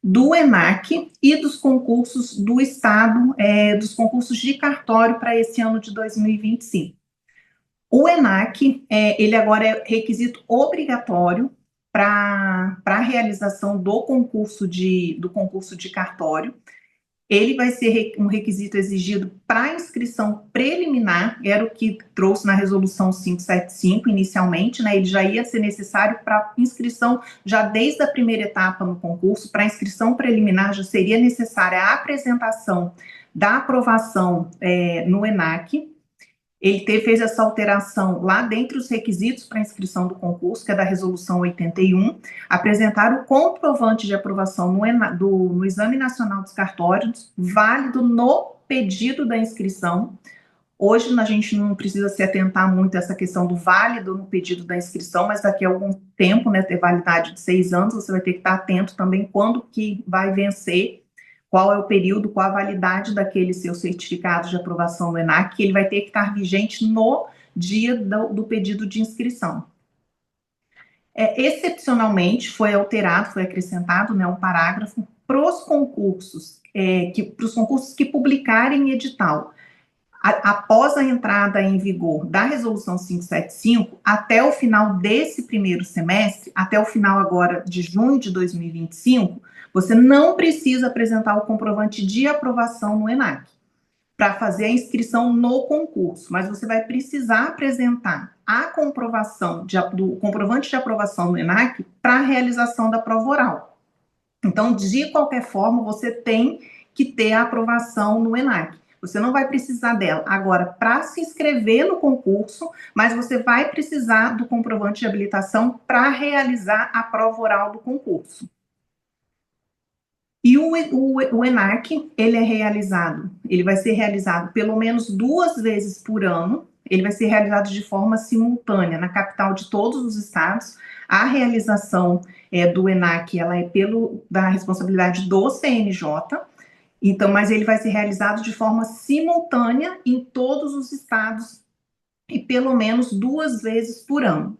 do ENAC e dos concursos do Estado, dos concursos de cartório para esse ano de 2025. O ENAC, ele agora é requisito obrigatório para a realização do concurso de cartório. Ele vai ser um requisito exigido para inscrição preliminar, era o que trouxe na resolução 575 inicialmente, né? Ele já ia ser necessário para inscrição, já desde a primeira etapa no concurso, para inscrição preliminar já seria necessária a apresentação da aprovação no ENAC. Ele fez essa alteração lá dentre os requisitos para inscrição do concurso, que é da resolução 81, apresentar o comprovante de aprovação no Exame Nacional dos Cartórios, válido no pedido da inscrição. Hoje a gente não precisa se atentar muito a essa questão do válido no pedido da inscrição, mas daqui a algum tempo, né, ter validade de 6 anos, você vai ter que estar atento também quando que vai vencer, qual é o período, qual a validade daquele seu certificado de aprovação no ENAC, que ele vai ter que estar vigente no dia do pedido de inscrição. Excepcionalmente, foi alterado, foi acrescentado, né, um parágrafo para os concursos, que publicarem edital após a entrada em vigor da resolução 575, até o final desse primeiro semestre, até o final agora de junho de 2025, você não precisa apresentar o comprovante de aprovação no ENAC para fazer a inscrição no concurso, mas você vai precisar apresentar a comprovação do comprovante de aprovação no ENAC para a realização da prova oral. Então, de qualquer forma, você tem que ter a aprovação no ENAC. Você não vai precisar dela agora para se inscrever no concurso, mas você vai precisar do comprovante de habilitação para realizar a prova oral do concurso. E o ENAC, ele vai ser realizado pelo menos 2 vezes por ano, ele vai ser realizado de forma simultânea na capital de todos os estados. A realização do ENAC, ela é da responsabilidade do CNJ, então, mas ele vai ser realizado de forma simultânea em todos os estados e pelo menos 2 vezes por ano.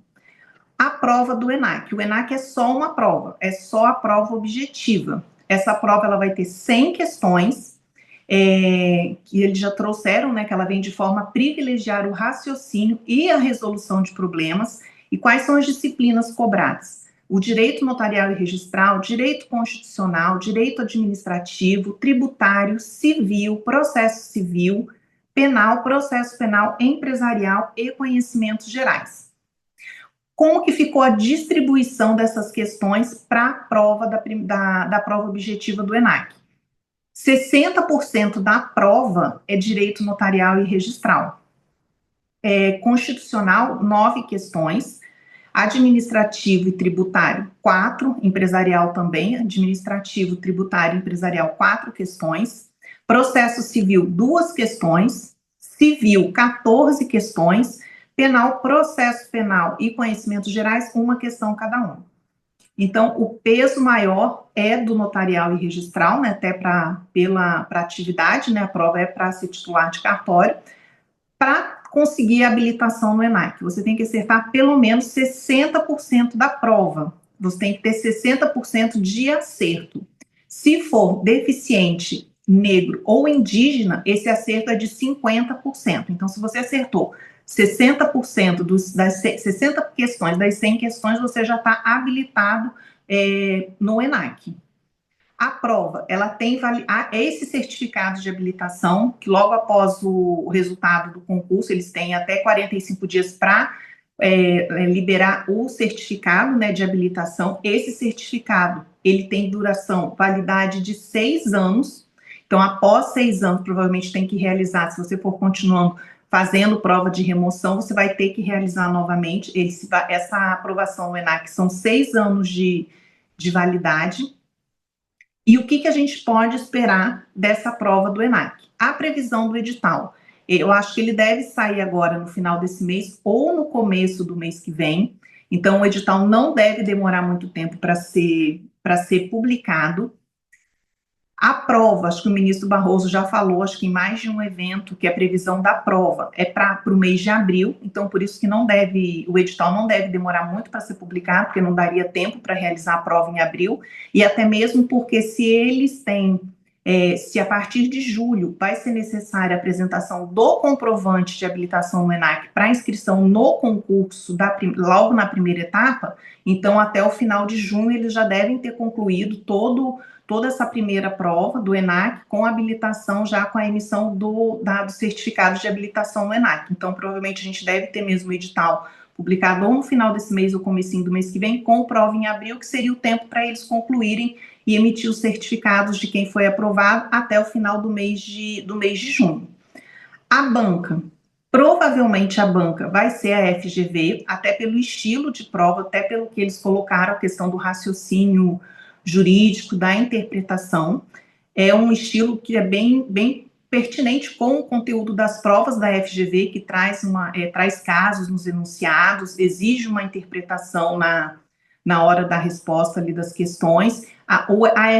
A prova do ENAC. O ENAC é só uma prova, é só a prova objetiva. Essa prova ela vai ter 100 questões, que eles já trouxeram, né, que ela vem de forma a privilegiar o raciocínio e a resolução de problemas. E quais são as disciplinas cobradas? O direito notarial e registral, direito constitucional, direito administrativo, tributário, civil, processo civil, penal, processo penal, empresarial e conhecimentos gerais. Como que ficou a distribuição dessas questões para a prova da prova objetiva do ENAC? 60% da prova é direito notarial e registral. Constitucional, 9 questões. Administrativo e tributário, 4, empresarial também, administrativo, tributário e empresarial, 4 questões, processo civil, 2 questões, civil, 14 questões, penal, processo penal e conhecimentos gerais, 1 questão cada um. Então, o peso maior é do notarial e registral, né, até para atividade, né, a prova é para ser titular de cartório. Para conseguir a habilitação no ENAC, você tem que acertar pelo menos 60% da prova. Você tem que ter 60% de acerto. Se for deficiente, negro ou indígena, esse acerto é de 50%. Então, se você acertou 60% das 60 questões, das 100 questões, você já está habilitado no ENAC. A prova, ela tem esse certificado de habilitação, que logo após o resultado do concurso, eles têm até 45 dias para liberar o certificado, né, de habilitação. Esse certificado, ele tem duração, validade de 6 anos. Então, após 6 anos, provavelmente tem que realizar, se você for continuando fazendo prova de remoção, você vai ter que realizar novamente. Essa aprovação no ENAC são 6 anos de validade. E o que a gente pode esperar dessa prova do ENAC? A previsão do edital. Eu acho que ele deve sair agora no final desse mês ou no começo do mês que vem. Então, o edital não deve demorar muito tempo para ser publicado. A prova, acho que o ministro Barroso já falou, acho que em mais de um evento, que a previsão da prova é para o mês de abril, então por isso que o edital não deve demorar muito para ser publicado, porque não daria tempo para realizar a prova em abril, e até mesmo porque se eles têm, se a partir de julho vai ser necessária a apresentação do comprovante de habilitação no ENAC para inscrição no concurso logo na primeira etapa, então até o final de junho eles já devem ter concluído toda essa primeira prova do ENAC com habilitação já com a emissão do certificado de habilitação no ENAC. Então, provavelmente, a gente deve ter mesmo o edital publicado ou no final desse mês ou comecinho do mês que vem, com prova em abril, que seria o tempo para eles concluírem e emitir os certificados de quem foi aprovado até o final do mês de junho. A banca, provavelmente a banca vai ser a FGV, até pelo estilo de prova, até pelo que eles colocaram, a questão do raciocínio jurídico, da interpretação. É um estilo que é bem pertinente com o conteúdo das provas da FGV, que traz casos nos enunciados, exige uma interpretação na hora da resposta ali das questões. A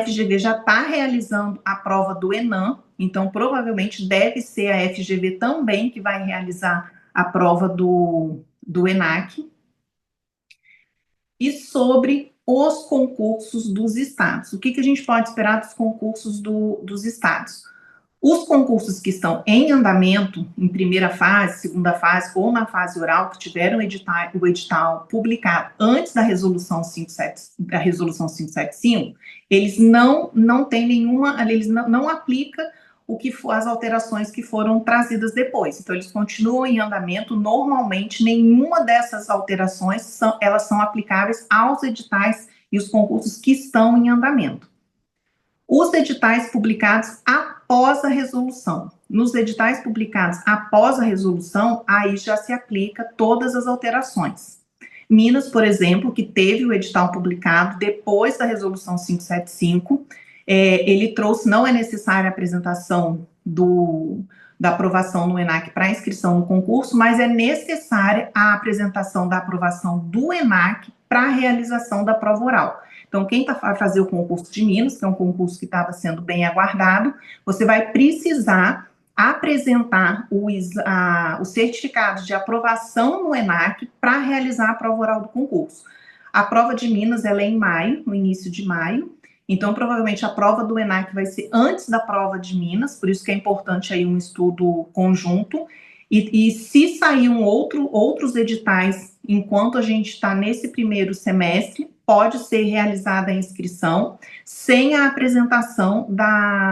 FGV já está realizando a prova do ENAM, então provavelmente deve ser a FGV também que vai realizar a prova do ENAC. E sobre os concursos dos estados. O que a gente pode esperar dos concursos dos estados? Os concursos que estão em andamento, em primeira fase, segunda fase ou na fase oral, que tiveram o edital publicado antes da resolução 575, eles não têm nenhuma, eles não aplicam as alterações que foram trazidas depois. Então, eles continuam em andamento. Normalmente, nenhuma dessas alterações elas são aplicáveis aos editais e os concursos que estão em andamento. Os editais publicados após a resolução. Nos editais publicados após a resolução, aí já se aplica todas as alterações. Minas, por exemplo, que teve o edital publicado depois da resolução 575, ele trouxe, não é necessária a apresentação da aprovação no ENAC para inscrição no concurso, mas é necessária a apresentação da aprovação do ENAC para a realização da prova oral. Então, quem vai fazer o concurso de Minas, que é um concurso que estava sendo bem aguardado, você vai precisar apresentar o certificado de aprovação no ENAC para realizar a prova oral do concurso. A prova de Minas, ela é em maio, no início de maio, então, provavelmente, a prova do ENAC vai ser antes da prova de Minas, por isso que é importante aí um estudo conjunto, e se sair outros editais, enquanto a gente está nesse primeiro semestre, pode ser realizada a inscrição sem a apresentação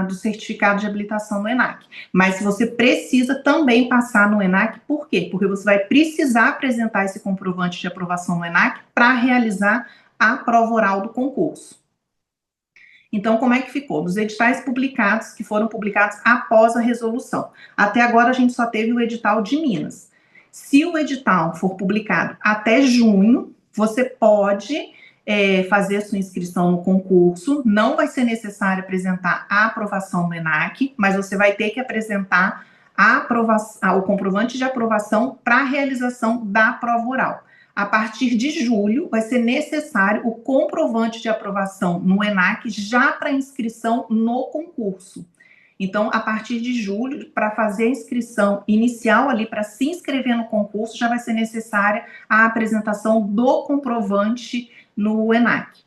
do certificado de habilitação no ENAC. Mas você precisa também passar no ENAC, por quê? Porque você vai precisar apresentar esse comprovante de aprovação no ENAC para realizar a prova oral do concurso. Então, como é que ficou? Dos editais publicados, que foram publicados após a resolução. Até agora, a gente só teve o edital de Minas. Se o edital for publicado até junho, você pode fazer a sua inscrição no concurso. Não vai ser necessário apresentar a aprovação no ENAC, mas você vai ter que apresentar o comprovante de aprovação para a realização da prova oral. A partir de julho, vai ser necessário o comprovante de aprovação no ENAC já para inscrição no concurso. Então, a partir de julho, para fazer a inscrição inicial ali, para se inscrever no concurso, já vai ser necessária a apresentação do comprovante no ENAC.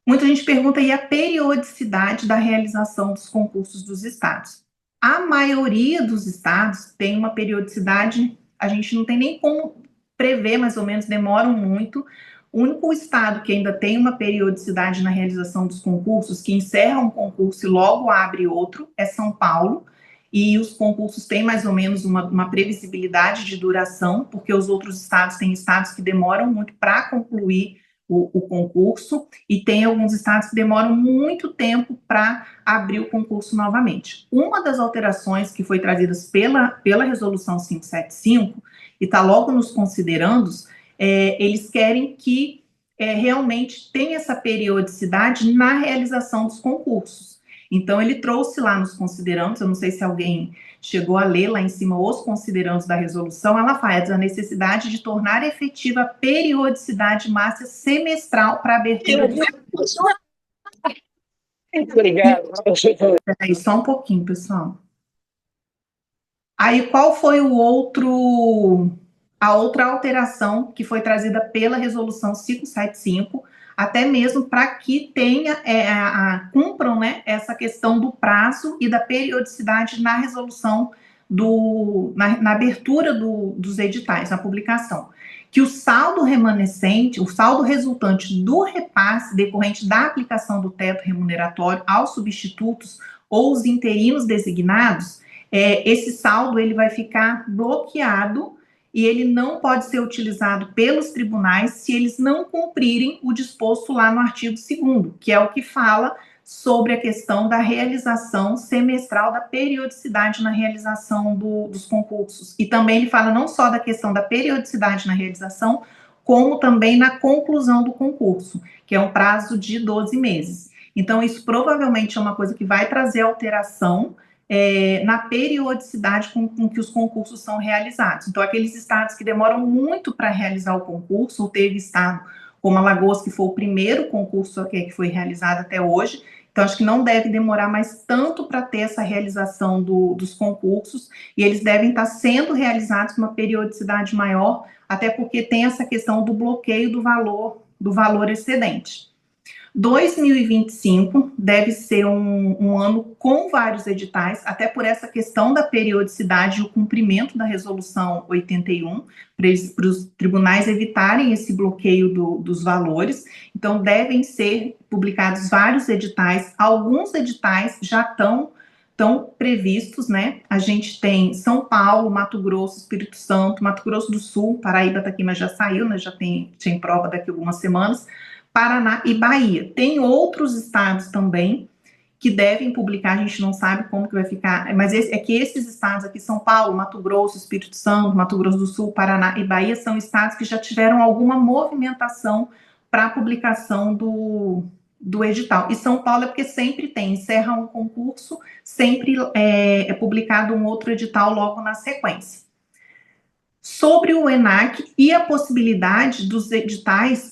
Muita gente pergunta aí a periodicidade da realização dos concursos dos estados. A maioria dos estados tem uma periodicidade, a gente não tem nem como prever, mais ou menos, demoram muito. O único estado que ainda tem uma periodicidade na realização dos concursos, que encerra um concurso e logo abre outro, é São Paulo, e os concursos têm mais ou menos uma previsibilidade de duração, porque os outros estados têm estados que demoram muito para concluir o concurso, e tem alguns estados que demoram muito tempo para abrir o concurso novamente. Uma das alterações que foi trazidas pela resolução 575, e está logo nos considerandos, eles querem que realmente tenha essa periodicidade na realização dos concursos. Então, ele trouxe lá nos considerandos, eu não sei se alguém chegou a ler lá em cima os considerandos da resolução, ela faz a necessidade de tornar efetiva a periodicidade máxima semestral para abertura do concurso. Obrigado. Peraí, só um pouquinho, pessoal. Aí, qual foi a outra alteração que foi trazida pela resolução 575, até mesmo para que tenha, cumpram, né, essa questão do prazo e da periodicidade na resolução na abertura dos editais, na publicação. Que o saldo remanescente, o saldo resultante do repasse decorrente da aplicação do teto remuneratório aos substitutos ou os interinos designados, esse saldo ele vai ficar bloqueado e ele não pode ser utilizado pelos tribunais se eles não cumprirem o disposto lá no artigo 2º, que é o que fala sobre a questão da realização semestral, da periodicidade na realização dos concursos. E também ele fala não só da questão da periodicidade na realização, como também na conclusão do concurso, que é um prazo de 12 meses. Então, isso provavelmente é uma coisa que vai trazer alteração na periodicidade com que os concursos são realizados. Então, aqueles estados que demoram muito para realizar o concurso, ou teve estado como Alagoas, que foi o primeiro concurso que foi realizado até hoje, então acho que não deve demorar mais tanto para ter essa realização dos concursos, e eles devem estar sendo realizados com uma periodicidade maior, até porque tem essa questão do bloqueio do valor excedente. 2025 deve ser um ano com vários editais, até por essa questão da periodicidade e o cumprimento da resolução 81, para os tribunais evitarem esse bloqueio dos valores. Então, devem ser publicados vários editais, alguns editais já estão previstos, né? A gente tem São Paulo, Mato Grosso, Espírito Santo, Mato Grosso do Sul, Paraíba está aqui, mas já saiu, né? Já tem prova daqui a algumas semanas. Paraná e Bahia. Tem outros estados também que devem publicar, a gente não sabe como que vai ficar, mas que esses estados aqui, São Paulo, Mato Grosso, Espírito Santo, Mato Grosso do Sul, Paraná e Bahia, são estados que já tiveram alguma movimentação para a publicação do edital. E São Paulo é porque sempre tem, encerra um concurso, sempre é publicado um outro edital logo na sequência. Sobre o ENAC e a possibilidade dos editais,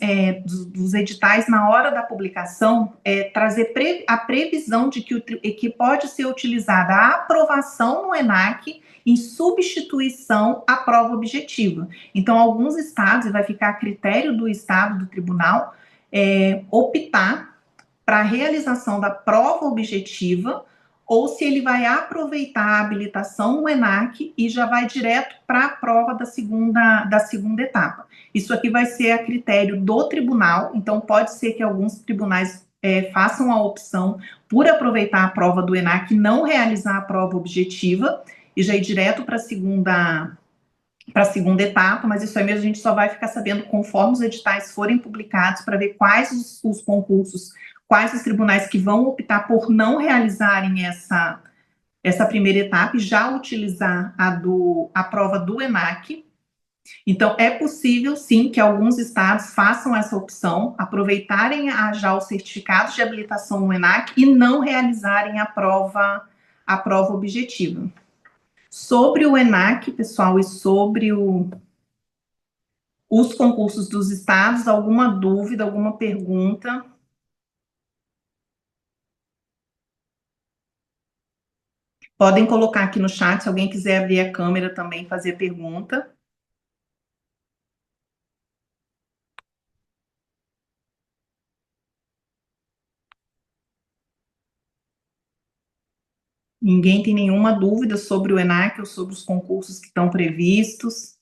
na hora da publicação, trazer a previsão de que pode ser utilizada a aprovação no ENAC em substituição à prova objetiva. Então, alguns estados, e vai ficar a critério do estado, do tribunal, optar para a realização da prova objetiva, ou se ele vai aproveitar a habilitação no ENAC e já vai direto para a prova da segunda etapa. Isso aqui vai ser a critério do tribunal, então pode ser que alguns tribunais façam a opção por aproveitar a prova do ENAC e não realizar a prova objetiva e já ir direto para a segunda etapa, mas isso aí mesmo a gente só vai ficar sabendo conforme os editais forem publicados para ver quais os concursos, quais os tribunais que vão optar por não realizarem essa primeira etapa e já utilizar a prova do ENAC. Então, é possível, sim, que alguns estados façam essa opção, aproveitarem já os certificados de habilitação no ENAC e não realizarem a prova objetiva. Sobre o ENAC, pessoal, e sobre os concursos dos estados, alguma dúvida, alguma pergunta? Podem colocar aqui no chat, se alguém quiser abrir a câmera também, fazer pergunta. Ninguém tem nenhuma dúvida sobre o ENAC ou sobre os concursos que estão previstos?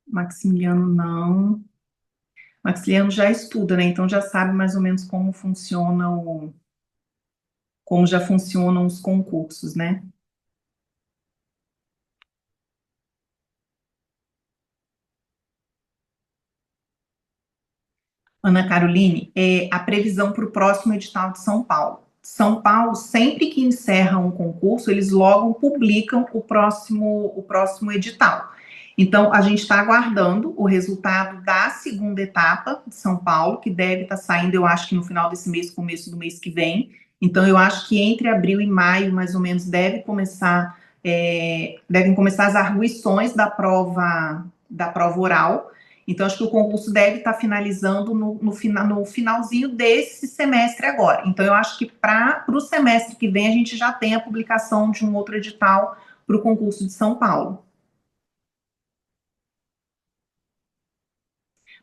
Maximiliano, não. Maximiliano já estuda, né? Então já sabe mais ou menos como como já funcionam os concursos, né? Ana Caroline, a previsão para o próximo edital de São Paulo. São Paulo, sempre que encerra um concurso, eles logo publicam o próximo edital. Então, a gente está aguardando o resultado da segunda etapa de São Paulo, que deve estar saindo, eu acho que no final desse mês, começo do mês que vem. Então, eu acho que entre abril e maio, mais ou menos, devem começar as arguições da prova oral. Então, acho que o concurso deve estar finalizando no finalzinho desse semestre agora. Então, eu acho que para o semestre que vem, a gente já tem a publicação de um outro edital para o concurso de São Paulo.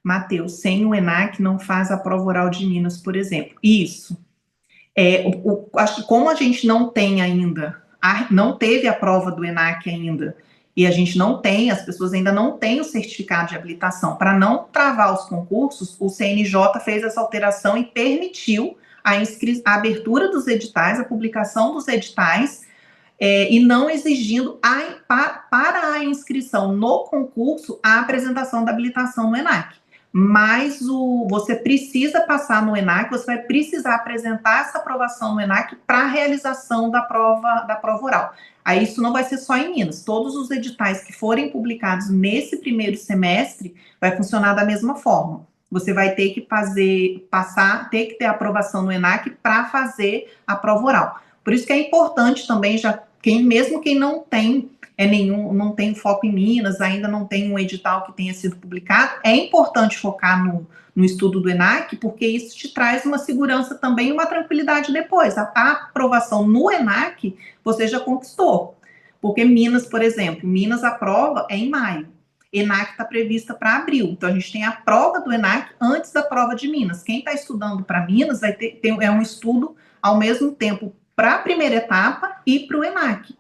Matheus, sem o ENAC não faz a prova oral de Minas, por exemplo. Isso. Acho que como a gente não tem ainda, não teve a prova do ENAC ainda, e a gente não tem, as pessoas ainda não têm o certificado de habilitação. Para não travar os concursos, o CNJ fez essa alteração e permitiu a abertura dos editais, a publicação dos editais, e não exigindo para a inscrição no concurso a apresentação da habilitação no ENAC. Mas você precisa passar no ENAC, você vai precisar apresentar essa aprovação no ENAC para a realização da prova oral. Aí isso não vai ser só em Minas, todos os editais que forem publicados nesse primeiro semestre vai funcionar da mesma forma. Você vai ter que ter que ter aprovação no ENAC para fazer a prova oral. Por isso que é importante também, mesmo quem não tem não tem foco em Minas, ainda não tem um edital que tenha sido publicado, é importante focar no estudo do ENAC, porque isso te traz uma segurança também e uma tranquilidade depois. A aprovação no ENAC, você já conquistou. Porque Minas, por exemplo, Minas a prova é em maio. ENAC está prevista para abril. Então, a gente tem a prova do ENAC antes da prova de Minas. Quem está estudando para Minas é um estudo ao mesmo tempo para a primeira etapa e para o ENAC.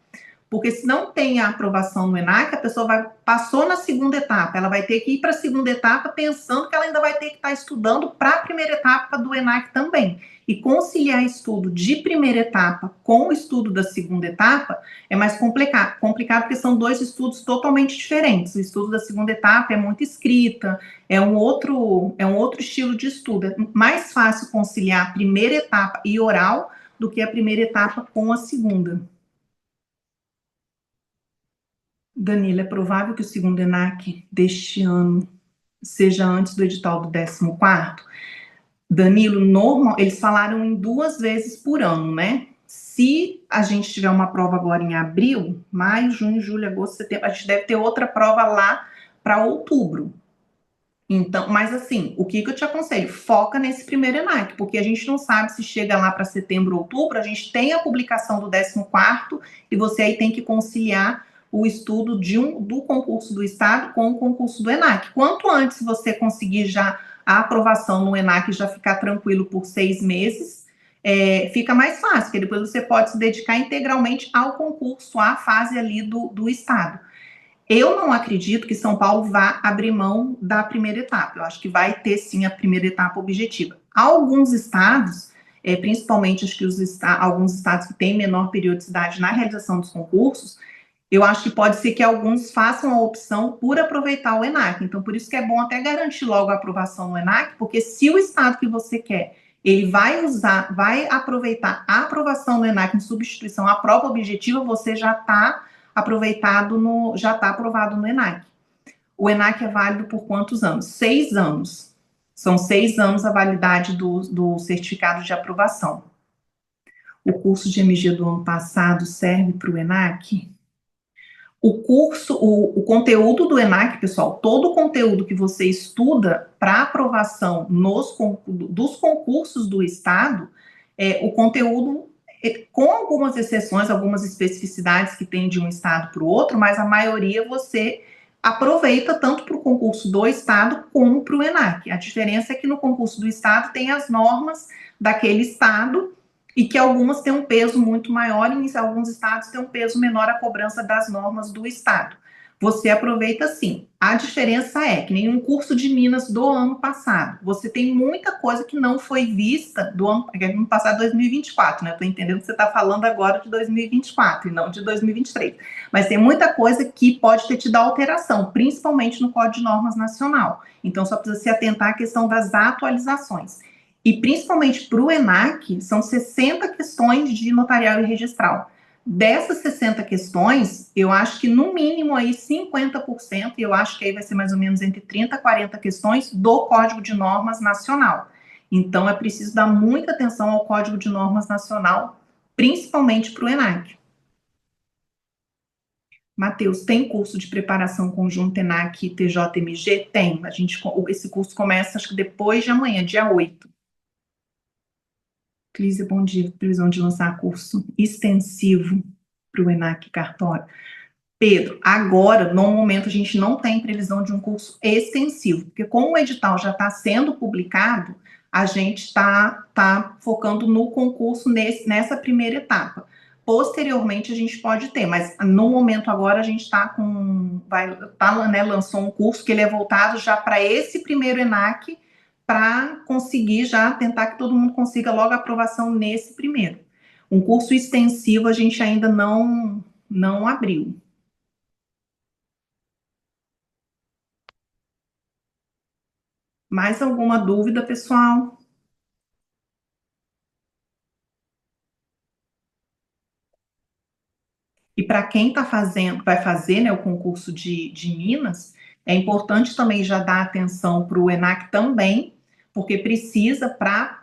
Porque se não tem a aprovação no ENAC, a pessoa passou na segunda etapa, ela vai ter que ir para a segunda etapa pensando que ela ainda vai ter que estar estudando para a primeira etapa do ENAC também. E conciliar estudo de primeira etapa com o estudo da segunda etapa é mais complicado porque são dois estudos totalmente diferentes. O estudo da segunda etapa é muito escrita, é um outro estilo de estudo. É mais fácil conciliar a primeira etapa e oral do que a primeira etapa com a segunda. Danilo, é provável que o segundo ENAC deste ano seja antes do edital do 14º? Danilo, eles falaram em 2 vezes por ano, né? Se a gente tiver uma prova agora em abril, maio, junho, julho, agosto, setembro, a gente deve ter outra prova lá para outubro. Então, mas assim, o que eu te aconselho? Foca nesse primeiro ENAC, porque a gente não sabe se chega lá para setembro ou outubro, a gente tem a publicação do 14º e você aí tem que conciliar o estudo do concurso do Estado com o concurso do ENAC. Quanto antes você conseguir já a aprovação no ENAC e já ficar tranquilo por 6 meses, fica mais fácil, porque depois você pode se dedicar integralmente ao concurso, à fase ali do Estado. Eu não acredito que São Paulo vá abrir mão da primeira etapa. Eu acho que vai ter, sim, a primeira etapa objetiva. Alguns estados, principalmente acho que alguns estados que têm menor periodicidade na realização dos concursos, eu acho que pode ser que alguns façam a opção por aproveitar o ENAC. Então, por isso que é bom até garantir logo a aprovação no ENAC, porque se o estado que você quer, ele vai aproveitar a aprovação no ENAC em substituição à prova objetiva, você já está já está aprovado no ENAC. O ENAC é válido por quantos anos? 6 anos. São 6 anos a validade do certificado de aprovação. O curso de MG do ano passado serve para o ENAC? O conteúdo do ENAC, pessoal, todo o conteúdo que você estuda para aprovação dos concursos do Estado, o conteúdo, com algumas exceções, algumas especificidades que tem de um estado para o outro, mas a maioria você aproveita tanto para o concurso do Estado como para o ENAC. A diferença é que no concurso do Estado tem as normas daquele estado e que algumas têm um peso muito maior e em alguns estados tem um peso menor a cobrança das normas do estado. Você aproveita sim. A diferença é que nenhum curso de Minas do ano passado, você tem muita coisa que não foi vista do ano passado, 2024, né? Eu estou entendendo que você está falando agora de 2024 e não de 2023. Mas tem muita coisa que pode ter tido alteração, principalmente no Código de Normas Nacional. Então, só precisa se atentar à questão das atualizações. E principalmente para o ENAC, são 60 questões de notarial e registral. Dessas 60 questões, eu acho que no mínimo aí 50%, e eu acho que aí vai ser mais ou menos entre 30 e 40 questões do Código de Normas Nacional. Então, é preciso dar muita atenção ao Código de Normas Nacional, principalmente para o ENAC. Matheus, tem curso de preparação conjunta ENAC e TJMG? Tem. Esse curso começa, acho que depois de amanhã, dia 8. Clísia, bom dia. Previsão de lançar curso extensivo para o ENAC Cartório. Pedro, agora, no momento, a gente não tem previsão de um curso extensivo, porque como o edital já está sendo publicado, a gente está focando no concurso nessa primeira etapa. Posteriormente, a gente pode ter, mas no momento agora, a gente está lançou um curso que ele é voltado já para esse primeiro ENAC, para conseguir já tentar que todo mundo consiga logo a aprovação nesse primeiro. Um curso extensivo a gente ainda não abriu. Mais alguma dúvida, pessoal? E para quem está fazendo, vai fazer, né, o concurso de Minas, é importante também já dar atenção para o ENAC também, porque precisa para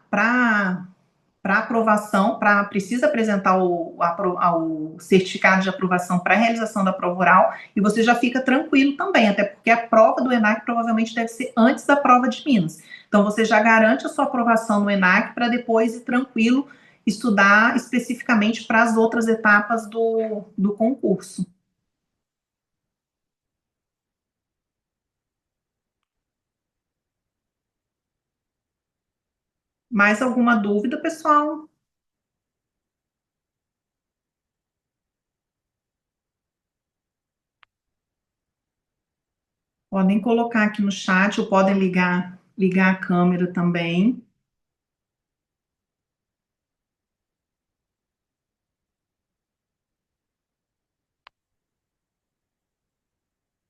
aprovação, precisa apresentar o certificado de aprovação para a realização da prova oral, e você já fica tranquilo também, até porque a prova do ENAC provavelmente deve ser antes da prova de Minas. Então, você já garante a sua aprovação no ENAC para depois ir tranquilo estudar especificamente para as outras etapas do concurso. Mais alguma dúvida, pessoal? Podem colocar aqui no chat ou podem ligar a câmera também.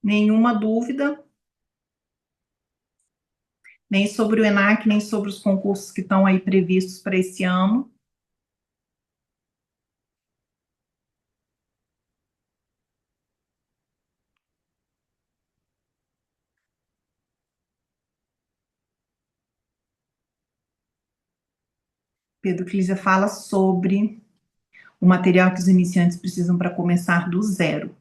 Nenhuma dúvida, nem sobre o ENAC, nem sobre os concursos que estão aí previstos para esse ano. Pedro Clísia fala sobre o material que os iniciantes precisam para começar do zero.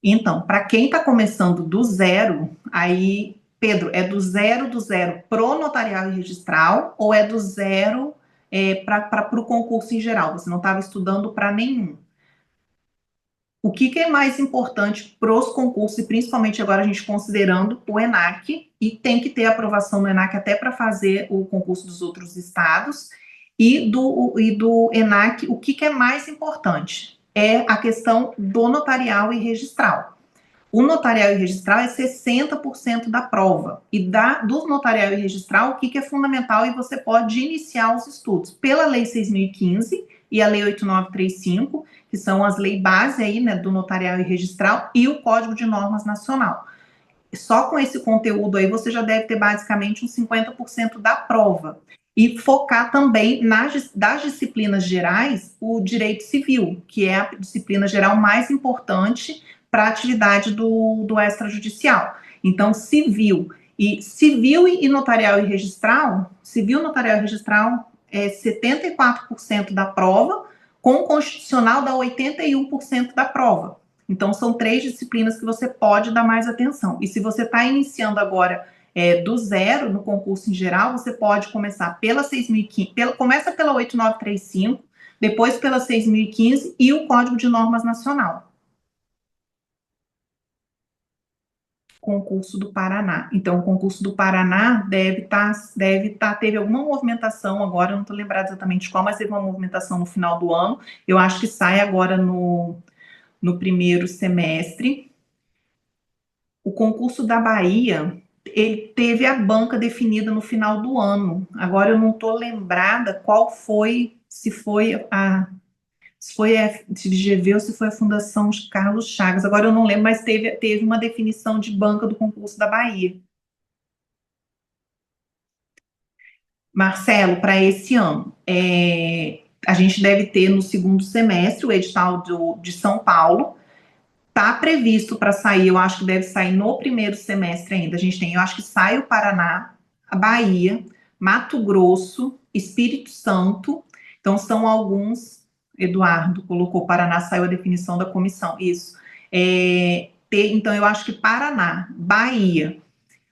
Então, para quem está começando do zero, aí, Pedro, é do zero pro notarial e registral ou é do zero para o concurso em geral? Você não estava estudando para nenhum. O que é mais importante para os concursos, e principalmente agora a gente considerando o ENAC, e tem que ter aprovação no ENAC até para fazer o concurso dos outros estados, e do ENAC, o que é mais importante? É a questão do notarial e registral. O notarial e registral é 60% da prova. E do notarial e registral, o que é fundamental e você pode iniciar os estudos? Pela Lei 6.015 e a Lei 8.935, que são as leis base aí, né, do notarial e registral, e o Código de Normas Nacional. Só com esse conteúdo aí você já deve ter basicamente uns 50% da prova. E focar também das disciplinas gerais, o direito civil, que é a disciplina geral mais importante para a atividade do extrajudicial. Então, civil e notarial e registral, civil, notarial e registral é 74% da prova, com constitucional dá 81% da prova. Então, são 3 disciplinas que você pode dar mais atenção. E se você está iniciando agora do zero no concurso em geral, você pode começar pela 6.015, começa pela 8.935, depois pela 6.015 e o Código de Normas Nacional. Concurso do Paraná. Então, o concurso do Paraná teve alguma movimentação agora, eu não estou lembrada exatamente qual, mas teve uma movimentação no final do ano. Eu acho que sai agora no primeiro semestre. O concurso da Bahia, ele teve a banca definida no final do ano. Agora eu não estou lembrada qual foi, se foi a FGV ou se foi a Fundação Carlos Chagas. Agora eu não lembro, mas teve uma definição de banca do concurso da Bahia. Marcelo, para esse ano, a gente deve ter no segundo semestre o edital de São Paulo. Está previsto para sair, eu acho que deve sair no primeiro semestre ainda. A gente tem, eu acho que sai o Paraná, a Bahia, Mato Grosso, Espírito Santo. Então, são alguns. Eduardo colocou Paraná, saiu a definição da comissão. Isso. Então, eu acho que Paraná, Bahia,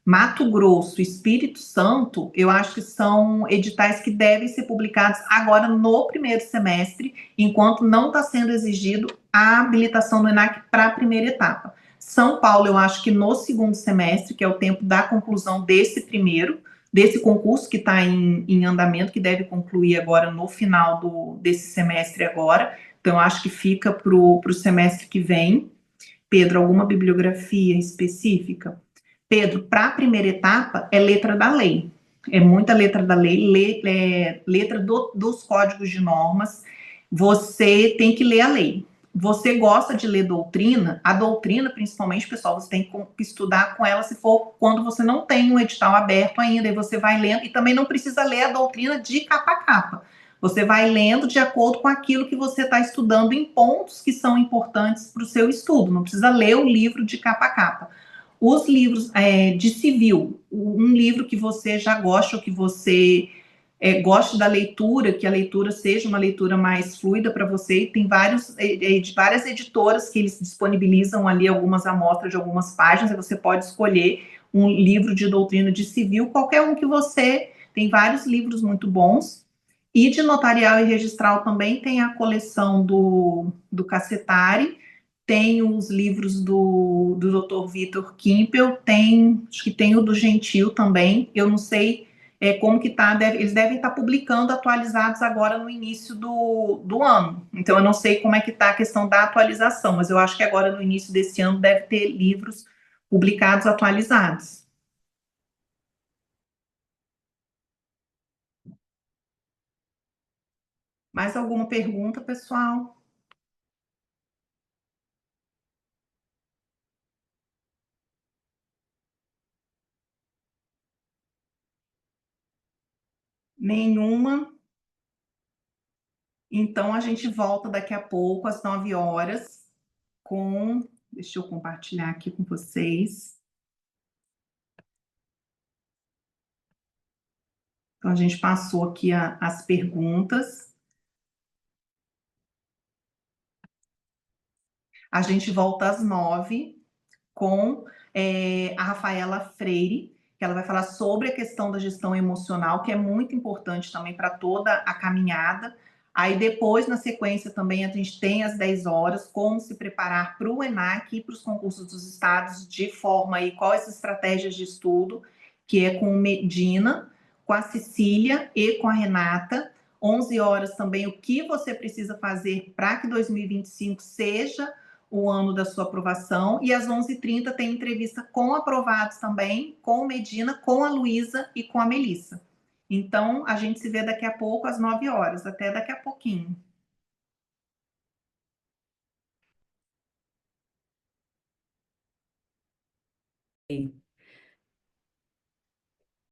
Mato Grosso, Espírito Santo, eu acho que são editais que devem ser publicados agora no primeiro semestre, enquanto não está sendo exigido a habilitação do ENAC para a primeira etapa. São Paulo, eu acho que no segundo semestre, que é o tempo da conclusão desse concurso que está em andamento, que deve concluir agora no final desse semestre agora. Então, eu acho que fica para o semestre que vem. Pedro, alguma bibliografia específica? Pedro, para a primeira etapa, é letra da lei. É muita letra da lei, letra dos códigos de normas. Você tem que ler a lei. Você gosta de ler doutrina? A doutrina, principalmente, pessoal, você tem que estudar com ela se for quando você não tem um edital aberto ainda, e você vai lendo, e também não precisa ler a doutrina de capa a capa. Você vai lendo de acordo com aquilo que você está estudando em pontos que são importantes para o seu estudo. Não precisa ler o livro de capa a capa. Os livros de civil, um livro que você já gosta, ou que você goste da leitura, que a leitura seja uma leitura mais fluida para você, tem várias editoras que eles disponibilizam ali algumas amostras de algumas páginas, e você pode escolher um livro de doutrina de civil, qualquer um que você... Tem vários livros muito bons. E de notarial e registral também tem a coleção do Cacetari, tem os livros do Dr. Vitor Kimpel, acho que tem o do Gentil também. Eu não sei como que tá, eles devem estar publicando atualizados agora no início do ano. Então, eu não sei como é que está a questão da atualização, mas eu acho que agora no início desse ano deve ter livros publicados atualizados. Mais alguma pergunta, pessoal? Nenhuma? Então, a gente volta daqui a pouco, às 9 horas, com... Deixa eu compartilhar aqui com vocês. Então, a gente passou aqui as perguntas. A gente volta às 9 com a Rafaela Freire, que ela vai falar sobre a questão da gestão emocional, que é muito importante também para toda a caminhada. Aí depois, na sequência, também a gente tem às 10 horas como se preparar para o ENAC e para os concursos dos estados de forma aí, quais as estratégias de estudo, que é com o Medina, com a Cecília e com a Renata. 11 horas também, o que você precisa fazer para que 2025 seja o ano da sua aprovação, e às 11h30 tem entrevista com aprovados também, com o Medina, com a Luísa e com a Melissa. Então, a gente se vê daqui a pouco, às 9 horas. Até daqui a pouquinho.